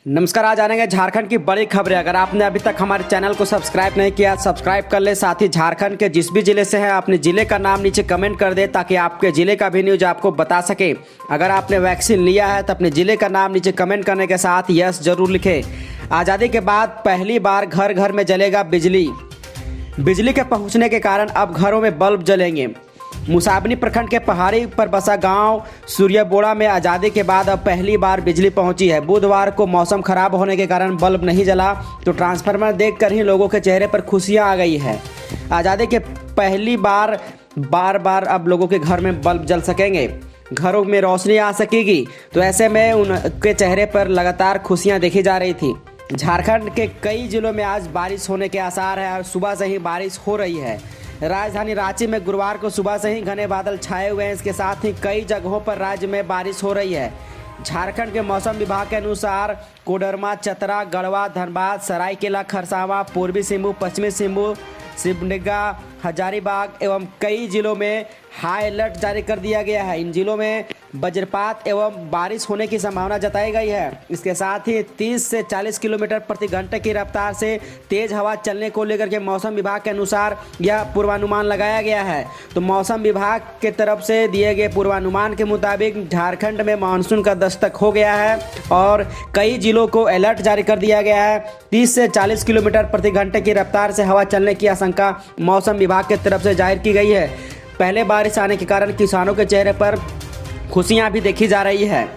नमस्कार। आज जानेंगे झारखंड की बड़ी खबरें। अगर आपने अभी तक हमारे चैनल को सब्सक्राइब नहीं किया, सब्सक्राइब कर ले। साथ ही झारखंड के जिस भी जिले से हैं अपने जिले का नाम नीचे कमेंट कर दे ताकि आपके जिले का भी न्यूज आपको बता सके। अगर आपने वैक्सीन लिया है तो अपने जिले का नाम नीचे कमेंट करने के साथ यस जरूर लिखें। आज़ादी के बाद पहली बार घर घर में जलेगा बिजली। बिजली के पहुंचने के कारण अब घरों में बल्ब जलेंगे। मुसाबनी प्रखंड के पहाड़ी पर बसा गांव सूर्यबोड़ा में आज़ादी के बाद अब पहली बार बिजली पहुंची है। बुधवार को मौसम खराब होने के कारण बल्ब नहीं जला तो ट्रांसफार्मर देखकर ही लोगों के चेहरे पर खुशियां आ गई है। आज़ादी के पहली बार बार अब लोगों के घर में बल्ब जल सकेंगे, घरों में रोशनी आ सकेगी। तो ऐसे में उनके चेहरे पर लगातार खुशियाँ देखी जा रही थी। झारखंड के कई जिलों में आज बारिश होने के आसार है और सुबह से ही बारिश हो रही है। राजधानी रांची में गुरुवार को सुबह से ही घने बादल छाए हुए हैं। इसके साथ ही कई जगहों पर राज्य में बारिश हो रही है। झारखंड के मौसम विभाग के अनुसार कोडरमा, चतरा, गढ़वा, धनबाद, सरायकेला, खरसावां, पूर्वी सिंहभूम, पश्चिमी सिंहभूम, सिमडेगा, हजारीबाग एवं कई जिलों में हाई अलर्ट जारी कर दिया गया है। इन जिलों में वज्रपात एवं बारिश होने की संभावना जताई गई है। इसके साथ ही 30 से 40 किलोमीटर प्रति घंटे की रफ्तार से तेज हवा चलने को लेकर के मौसम विभाग के अनुसार यह पूर्वानुमान लगाया गया है। तो मौसम विभाग के तरफ से दिए गए पूर्वानुमान के मुताबिक झारखंड में मानसून का दस्तक हो गया है और कई जिलों को अलर्ट जारी कर दिया गया है। 30 से 40 किलोमीटर प्रति घंटे की रफ्तार से हवा चलने की आशंका मौसम विभाग की तरफ से जाहिर की गई है। पहले बारिश आने के कारण किसानों के चेहरे पर खुशियां भी देखी जा रही है।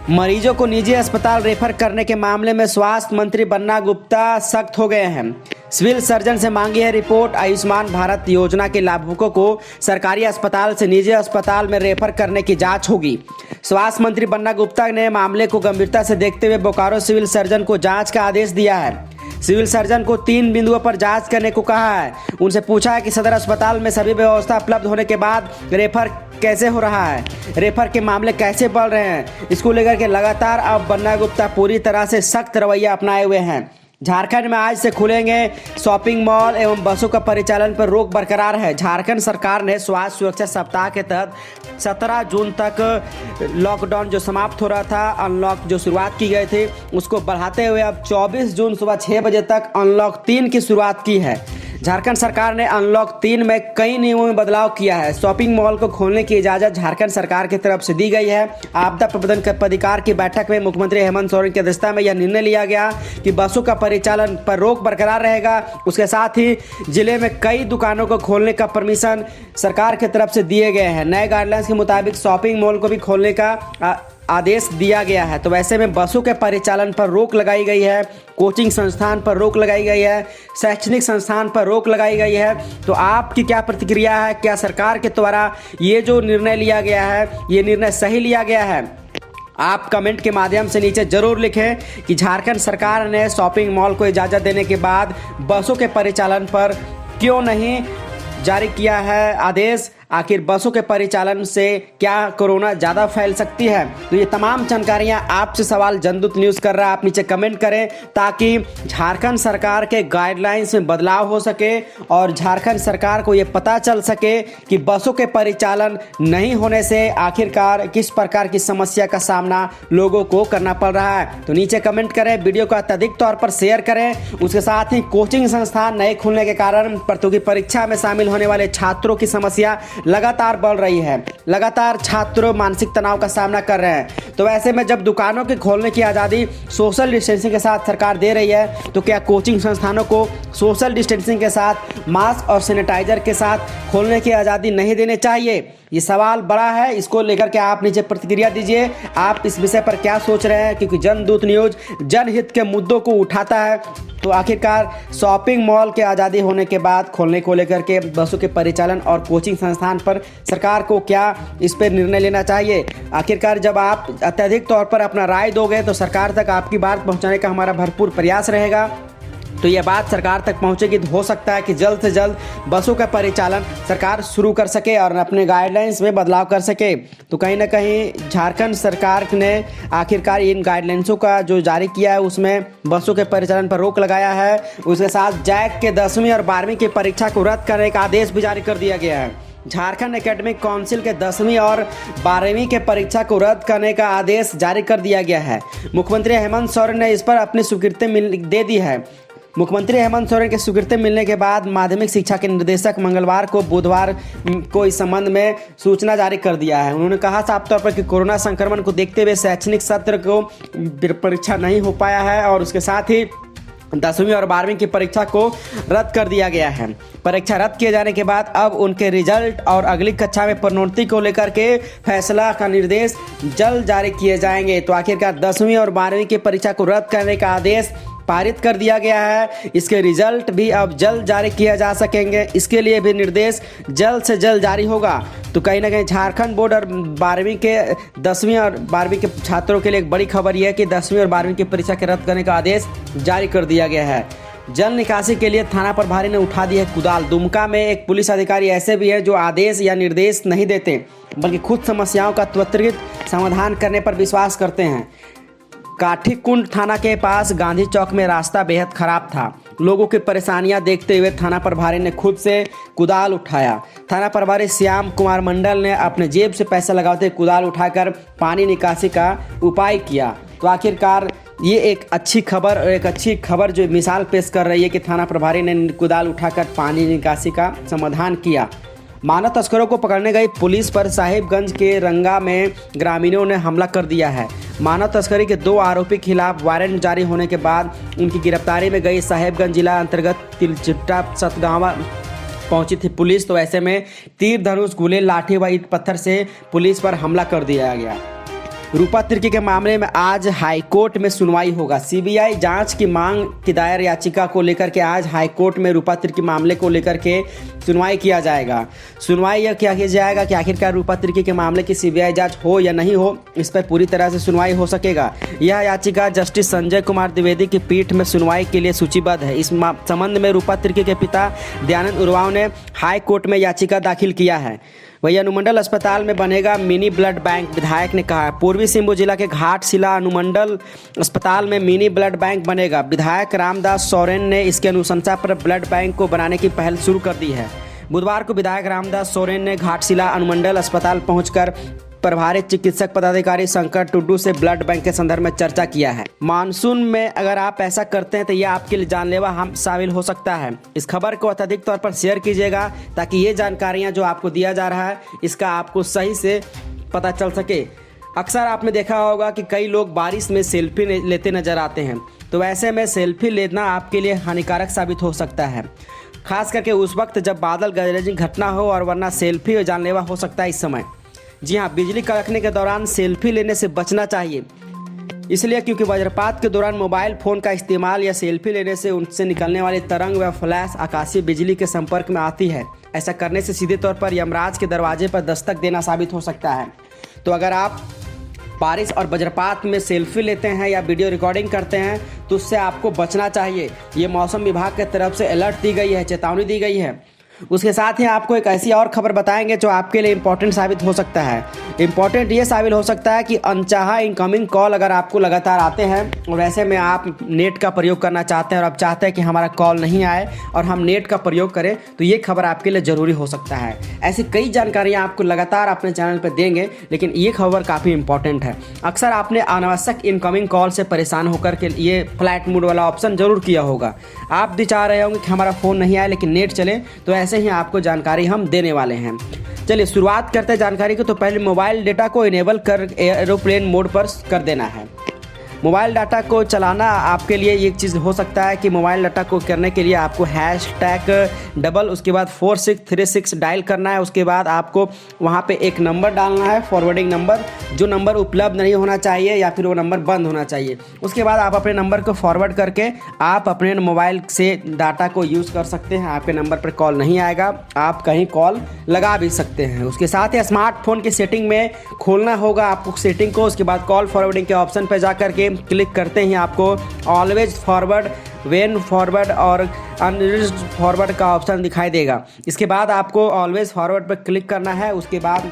मरीजों को निजी अस्पताल रेफर करने के मामले में स्वास्थ्य मंत्री बन्ना गुप्ता सख्त हो गए हैं। सिविल सर्जन से मांगी है रिपोर्ट। आयुष्मान भारत योजना के लाभुकों को सरकारी अस्पताल से निजी अस्पताल में रेफर करने की जांच होगी। स्वास्थ्य मंत्री बन्ना गुप्ता ने मामले को गंभीरता से देखते हुए बोकारो सिविल सर्जन को जांच का आदेश दिया है। सिविल सर्जन को 3 बिंदुओं पर जांच करने को कहा है। उनसे पूछा है कि सदर अस्पताल में सभी व्यवस्था उपलब्ध होने के बाद रेफर कैसे हो रहा है, रेफर के मामले कैसे बढ़ रहे हैं। इसको लेकर के लगातार अब बन्ना गुप्ता पूरी तरह से सख्त रवैया अपनाए हुए हैं। झारखंड में आज से खुलेंगे शॉपिंग मॉल एवं बसों का परिचालन पर रोक बरकरार है। झारखंड सरकार ने स्वास्थ्य सुरक्षा सप्ताह के तहत 17 जून तक लॉकडाउन जो समाप्त हो रहा था, अनलॉक जो शुरुआत की गई थी, उसको बढ़ाते हुए अब 24 जून सुबह 6 बजे तक अनलॉक 3 की शुरुआत की है। झारखंड सरकार ने अनलॉक 3 में कई नियमों में बदलाव किया है। शॉपिंग मॉल को खोलने की इजाज़त झारखंड सरकार की तरफ से दी गई है। आपदा प्रबंधन प्राधिकार की बैठक में मुख्यमंत्री हेमंत सोरेन की अध्यक्षता में यह निर्णय लिया गया कि बसों का परिचालन पर रोक बरकरार रहेगा। उसके साथ ही जिले में कई दुकानों को खोलने का परमिशन सरकार की तरफ से दिए गए हैं। नए गाइडलाइंस के मुताबिक शॉपिंग मॉल को भी खोलने का आदेश दिया गया है। तो वैसे में बसों के परिचालन पर रोक लगाई गई है, कोचिंग संस्थान पर रोक लगाई गई है, शैक्षणिक संस्थान पर रोक लगाई गई है। तो आपकी क्या प्रतिक्रिया है? क्या सरकार के द्वारा ये जो निर्णय लिया गया है, ये निर्णय सही लिया गया है? आप कमेंट के माध्यम से नीचे जरूर लिखें कि झारखंड सरकार ने शॉपिंग मॉल को इजाज़त देने के बाद बसों के परिचालन पर क्यों नहीं जारी किया है आदेश। आखिर बसों के परिचालन से क्या कोरोना ज़्यादा फैल सकती है? तो ये तमाम जानकारियां आपसे सवाल जनदूत न्यूज़ कर रहा है। आप नीचे कमेंट करें ताकि झारखंड सरकार के गाइडलाइंस में बदलाव हो सके और झारखंड सरकार को ये पता चल सके कि बसों के परिचालन नहीं होने से आखिरकार किस प्रकार की समस्या का सामना लोगों को करना पड़ रहा है। तो नीचे कमेंट करें, वीडियो को अत्यधिक तौर पर शेयर करें। उसके साथ ही कोचिंग संस्थान नहीं खुलने के कारण प्रतियोगी परीक्षा में शामिल होने वाले छात्रों की समस्या लगातार बढ़ रही है। लगातार छात्र मानसिक तनाव का सामना कर रहे हैं। तो ऐसे में जब दुकानों के खोलने की आज़ादी सोशल डिस्टेंसिंग के साथ सरकार दे रही है, तो क्या कोचिंग संस्थानों को सोशल डिस्टेंसिंग के साथ मास्क और सैनिटाइजर के साथ खोलने की आज़ादी नहीं देनी चाहिए? ये सवाल बड़ा है। इसको लेकर के आप नीचे प्रतिक्रिया दीजिए। आप इस विषय पर क्या सोच रहे हैं? क्योंकि जनदूत न्यूज़ जनहित के मुद्दों को उठाता है। तो आखिरकार शॉपिंग मॉल के आज़ादी होने के बाद खोलने को लेकर के बसों के परिचालन और कोचिंग संस्थान पर सरकार को क्या इस पर निर्णय लेना चाहिए? आखिरकार जब आप अत्यधिक तौर पर अपना राय दोगे तो सरकार तक आपकी बात पहुंचाने का हमारा भरपूर प्रयास रहेगा। तो ये बात सरकार तक पहुंचेगी तो हो सकता है कि जल्द से जल्द बसों का परिचालन सरकार शुरू कर सके और अपने गाइडलाइंस में बदलाव कर सके। तो कहीं ना कहीं झारखंड सरकार ने आखिरकार इन गाइडलाइंसों का जो जारी किया है उसमें बसों के परिचालन पर रोक लगाया है। उसके साथ जैक के 10वीं और 12वीं की परीक्षा को रद्द करने का आदेश भी जारी कर दिया गया है। झारखंड एकेडमिक काउंसिल के 10वीं और 12वीं के परीक्षा को रद्द करने का आदेश जारी कर दिया गया है। मुख्यमंत्री हेमंत सोरेन ने इस पर अपनी स्वीकृति दे दी है। मुख्यमंत्री हेमंत सोरेन की स्वीकृति मिलने के बाद माध्यमिक शिक्षा के निदेशक मंगलवार को बुधवार को इस संबंध में सूचना जारी कर दिया है। उन्होंने कहा साफ तौर पर कि कोरोना संक्रमण को देखते हुए शैक्षणिक सत्र को परीक्षा नहीं हो पाया है और उसके साथ ही 10वीं और 12वीं की परीक्षा को रद्द कर दिया गया है। परीक्षा रद्द किए जाने के बाद अब उनके रिजल्ट और अगली कक्षा में प्रोन्नति को लेकर के फैसला का निर्देश जल्द जारी किए जाएंगे। तो आखिरकार 10वीं और 12वीं की परीक्षा को रद्द करने का आदेश पारित कर दिया गया है। इसके रिजल्ट भी अब जल्द जारी किया जा सकेंगे। इसके लिए भी निर्देश जल्द से जल्द जारी होगा। तो कहीं ना कहीं झारखंड बोर्ड और 12वीं के 10वीं और 12वीं के छात्रों के लिए एक बड़ी खबर यह है कि 10वीं और 12वीं की परीक्षा के रद्द करने का आदेश जारी कर दिया गया है। जल निकासी के लिए थाना प्रभारी ने उठा दी है कुदाल। दुमका में एक पुलिस अधिकारी ऐसे भी है जो आदेश या निर्देश नहीं देते बल्कि खुद समस्याओं का त्वरित समाधान करने पर विश्वास करते हैं। काठीकुंड थाना के पास गांधी चौक में रास्ता बेहद खराब था। लोगों की परेशानियां देखते हुए थाना प्रभारी ने खुद से कुदाल उठाया। थाना प्रभारी श्याम कुमार मंडल ने अपने जेब से पैसा लगाते कुदाल उठाकर पानी निकासी का उपाय किया। तो आखिरकार ये एक अच्छी खबर जो मिसाल पेश कर रही है कि थाना प्रभारी ने कुदाल उठाकर पानी निकासी का समाधान किया। मानव तस्करों को पकड़ने गई पुलिस पर साहिबगंज के रंगा में ग्रामीणों ने हमला कर दिया है। मानव तस्करी के 2 आरोपी के खिलाफ वारंट जारी होने के बाद उनकी गिरफ्तारी में गई साहिबगंज जिला अंतर्गत तिलचिट्टा सतगावा पहुंची थी पुलिस। तो ऐसे में तीर धनुष गोले लाठी व ईंट पत्थर से पुलिस पर हमला कर दिया गया। रूपा तिर्की के मामले में आज हाईकोर्ट में सुनवाई होगा। सीबीआई जांच की मांग की दायर याचिका को लेकर के आज हाईकोर्ट में रूपा तिर्की मामले को लेकर के सुनवाई किया जाएगा। सुनवाई यह किया जाएगा कि आखिरकार रूपा तिर्की के मामले की सीबीआई जांच हो या नहीं हो, इस पर पूरी तरह से सुनवाई हो सकेगा। यह याचिका जस्टिस संजय कुमार द्विवेदी की पीठ में सुनवाई के लिए सूचीबद्ध है। इस संबंध में रूपा तिर्की के पिता दयानंद उरांव ने हाई कोर्ट में याचिका दाखिल किया है। वही अनुमंडल अस्पताल में बनेगा मिनी ब्लड बैंक, विधायक ने कहा। पूर्वी सिंहभूम जिला के घाटशिला अनुमंडल अस्पताल में मिनी ब्लड बैंक बनेगा। विधायक रामदास सोरेन ने इसकी अनुशंसा पर ब्लड बैंक को बनाने की पहल शुरू कर दी है। बुधवार को विधायक रामदास सोरेन ने घाटशिला अनुमंडल अस्पताल पहुंचकर प्रभारी चिकित्सक पदाधिकारी शंकर टुड्डू से ब्लड बैंक के संदर्भ में चर्चा किया है। मानसून में अगर आप ऐसा करते हैं तो यह आपके लिए जानलेवा हम शामिल हो सकता है। इस खबर को अत्यधिक तौर पर शेयर कीजिएगा ताकि ये जानकारियां जो आपको दिया जा रहा है इसका आपको सही से पता चल सके। अक्सर आपने देखा होगा कि कई लोग बारिश में सेल्फी लेते नजर आते हैं, तो ऐसे में सेल्फी लेना आपके लिए हानिकारक साबित हो सकता है, खास करके उस वक्त जब बादल गरजनी घटना हो, और वरना सेल्फी जानलेवा हो सकता है इस समय। जी हाँ, बिजली कड़कने के दौरान सेल्फी लेने से बचना चाहिए, इसलिए क्योंकि वज्रपात के दौरान मोबाइल फ़ोन का इस्तेमाल या सेल्फी लेने से उनसे निकलने वाली तरंग व फ्लैश आकाशीय बिजली के संपर्क में आती है। ऐसा करने से सीधे तौर पर यमराज के दरवाजे पर दस्तक देना साबित हो सकता है। तो अगर आप बारिश और वज्रपात में सेल्फी लेते हैं या वीडियो रिकॉर्डिंग करते हैं तो उससे आपको बचना चाहिए। ये मौसम विभाग की तरफ से अलर्ट दी गई है, चेतावनी दी गई है। उसके साथ ही आपको एक ऐसी और खबर बताएंगे जो आपके लिए इम्पोर्टेंट साबित हो सकता है। इम्पोर्टेंट ये साबित हो सकता है कि अनचाहा इनकमिंग कॉल अगर आपको लगातार आते हैं और वैसे में आप नेट का प्रयोग करना चाहते हैं और आप चाहते हैं कि हमारा कॉल नहीं आए और हम नेट का प्रयोग करें, तो ये खबर आपके लिए ज़रूरी हो सकता है। ऐसी कई जानकारियाँ आपको लगातार अपने चैनल पर देंगे, लेकिन ये खबर काफ़ी इंपॉर्टेंट है। अक्सर आपने अनावश्यक इनकमिंग कॉल से परेशान होकर के ये फ्लाइट मोड वाला ऑप्शन ज़रूर किया होगा। आप भी चाह रहे होंगे कि हमारा फ़ोन नहीं आए लेकिन नेट चले, तो ऐसे ही आपको जानकारी हम देने वाले हैं। चलिए शुरुआत करते हैं जानकारी को। तो पहले मोबाइल डेटा को इनेबल कर एरोप्लेन मोड पर कर देना है। मोबाइल डाटा को चलाना आपके लिए एक चीज़ हो सकता है कि मोबाइल डाटा को करने के लिए आपको #डबल उसके बाद 4636 डायल करना है। उसके बाद आपको वहाँ पे एक नंबर डालना है, फॉरवर्डिंग नंबर, जो नंबर उपलब्ध नहीं होना चाहिए या फिर वो नंबर बंद होना चाहिए। उसके बाद आप अपने नंबर को फॉरवर्ड करके आप अपने मोबाइल से डाटा को यूज़ कर सकते हैं। आपके नंबर पर कॉल नहीं आएगा, आप कहीं कॉल लगा भी सकते हैं। उसके साथ ही स्मार्टफोन की सेटिंग में खोलना होगा आपको सेटिंग को। उसके बाद कॉल फॉरवर्डिंग के ऑप्शन पर जा करके क्लिक करते ही आपको ऑलवेज फॉरवर्ड, वेन फॉरवर्ड और अनरिज्ड फॉरवर्ड का ऑप्शन दिखाई देगा। इसके बाद आपको ऑलवेज फॉरवर्ड पर क्लिक करना है। उसके बाद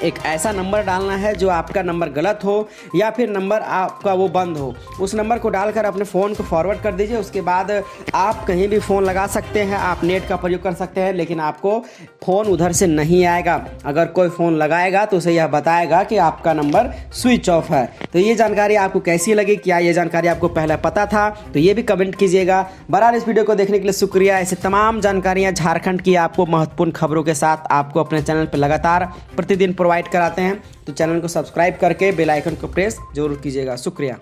एक ऐसा नंबर डालना है जो आपका नंबर गलत हो या फिर नंबर आपका वो बंद हो। उस नंबर को डालकर अपने फ़ोन को फॉरवर्ड कर दीजिए। उसके बाद आप कहीं भी फ़ोन लगा सकते हैं, आप नेट का प्रयोग कर सकते हैं, लेकिन आपको फ़ोन उधर से नहीं आएगा। अगर कोई फ़ोन लगाएगा तो उसे यह बताएगा कि आपका नंबर स्विच ऑफ है। तो ये जानकारी आपको कैसी लगी? क्या ये जानकारी आपको पहले पता था? तो ये भी कमेंट कीजिएगा। बहरहाल इस वीडियो को देखने के लिए शुक्रिया। ऐसे तमाम जानकारियाँ झारखंड की आपको महत्वपूर्ण खबरों के साथ आपको अपने चैनल पर लगातार प्रतिदिन प्रोवाइड कराते हैं। तो चैनल को सब्सक्राइब करके बेल आइकन को प्रेस जरूर कीजिएगा। शुक्रिया।